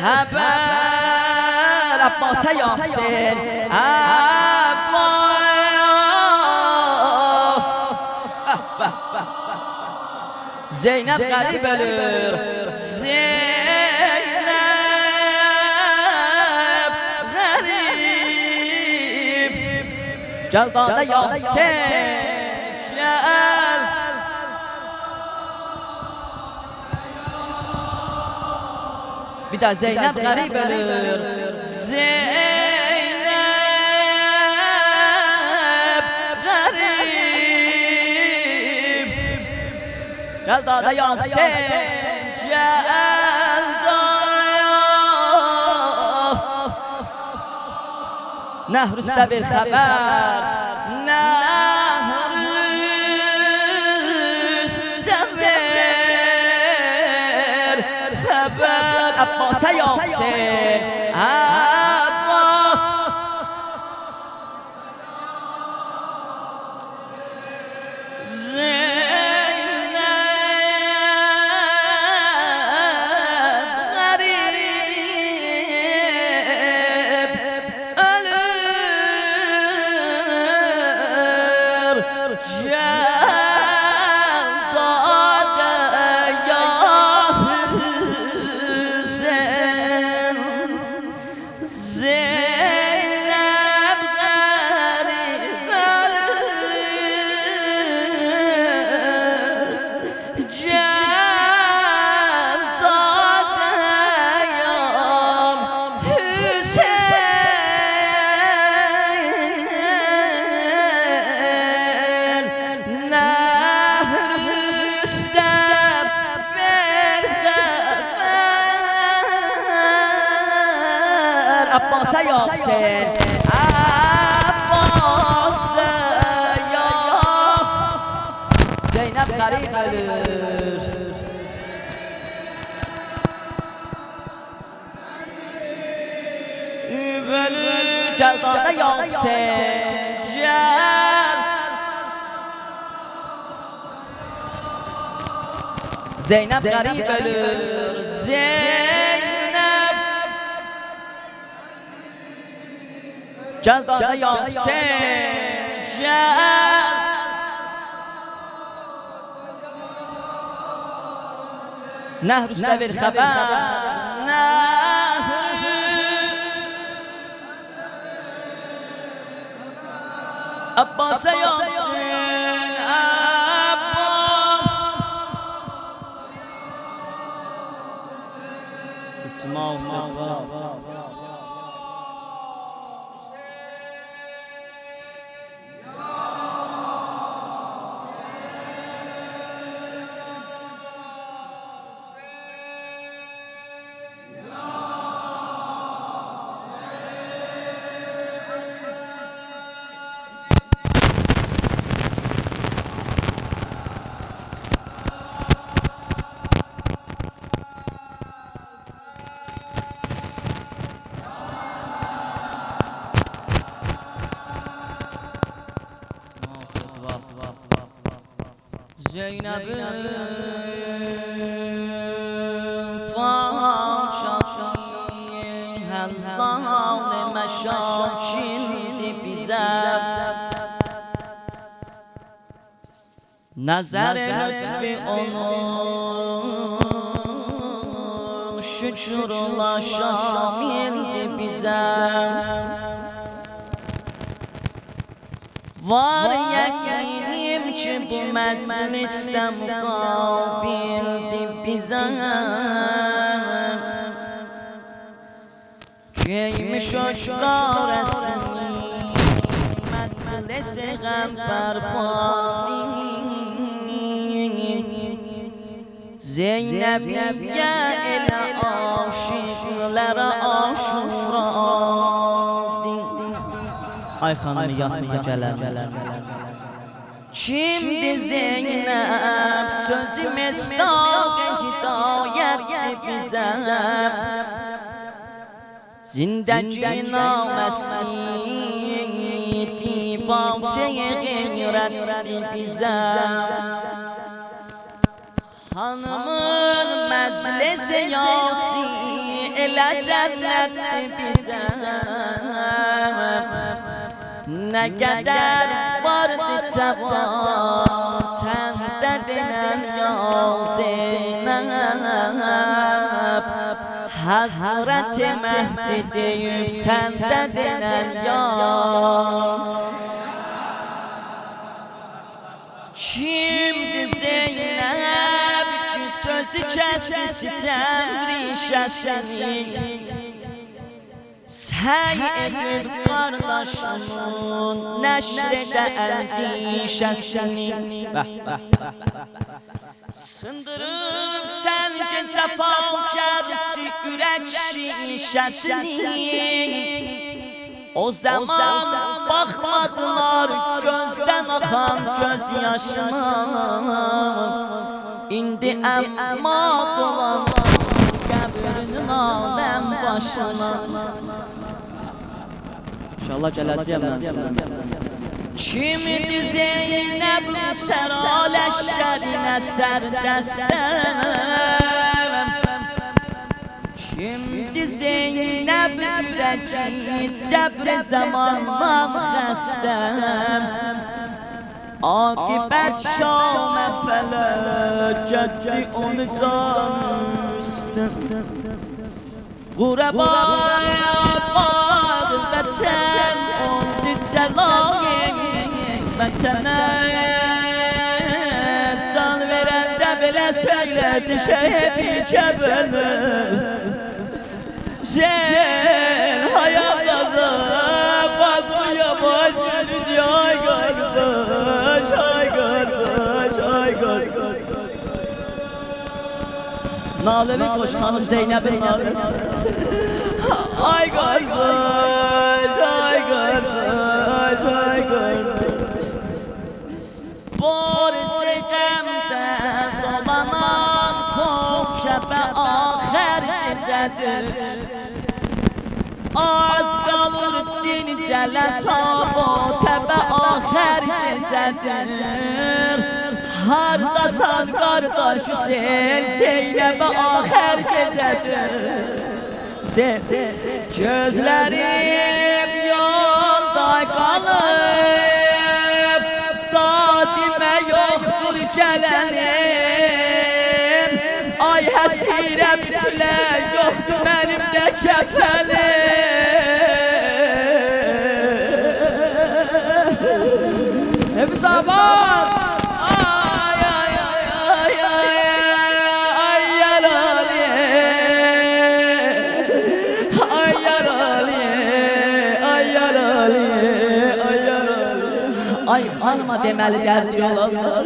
خبر عباس یاسین زینب غریب الر زینب غریب جل داده یاسین جل بیدا زینب غریب الر زینب غریب جل داده یاسین جل داده نهرست بالخبر عباس یاسین زینب غریب الر جل داده زینب غریب جل داده یام حسین نهرستم بالخبر عباس یاسین عباس زینب غریب الر جل داده یاسین جل زینب غریب الر زینب جل داده یاسین جل نهرست بالخبر عباس یاسین زینب پاچین هلال مشاچین دی بیزب Nazar lütfi onun şükürla şamildi bize. Var yakinim ki bu mecliste mukabildi bize. Giymiş aşkar esmi meclisi gam berpadi. Zeynep'ye ile aşıklara aşuradi. Ay hanımı yasına gelen. Kimdi Zeynep sözü mesdaq-ı hidayetli bize. Zindagi naməsi dibağçaya qeyrətli bize. Hanımın meclisi yasi elə cənnətli bize. Ne kadar vardı cevap tende denen ya Zeynep. Hazreti Mehdi deyip sende denen ya. Kimdi Zeynep ki sözü kesti sitem rişesini. Səy edib qardaşımın nəşrədə əndişəsini. Sındırıb səncə cəfakərçi ürək şişəsini. O zaman baxmadılar gözdən axan göz yaşına. İndi əmma dolan qəbrinin aləm başına. İnşallah gələcəyəm mən. Kimdi Zeynep səraleşşərinə sərdəstəm. Kimdi Zeynep ürəki cəbr-i zamandan xəstəm. Aqibət şamə fələkətdi onu can üstəm. Qurabaya bağ vətən ondu cəlayim. Vətənə can verəndə belə söylərdi şəhəbi kəbənəm. Sen hayatda vazmıyamaz gülün ay kardeş, ay kardeş, ay kardeş. Nalemi koş hanım Zeynep'in nalemi. Ay kardeş, ay kardeş, ay kardeş. Borcu qəmdə dolanan Toşəbə axər gecədir. Az qalır dincələ tabo təbə axər gecədir. Hardasan qardaş Hüseyin Zeynəbə axər gecədir. Gözlərim yolda qalıb, dadimə yoxdur gələnim. Ay həsirəm külə yoxdur mənim də kəfənim. Hepsi abad. Ay ay ay ay ay ay yaralı. Ay yaralı. Ay yaralı. Ay yaralı. Ay hanıma deməli dərdi olanlar.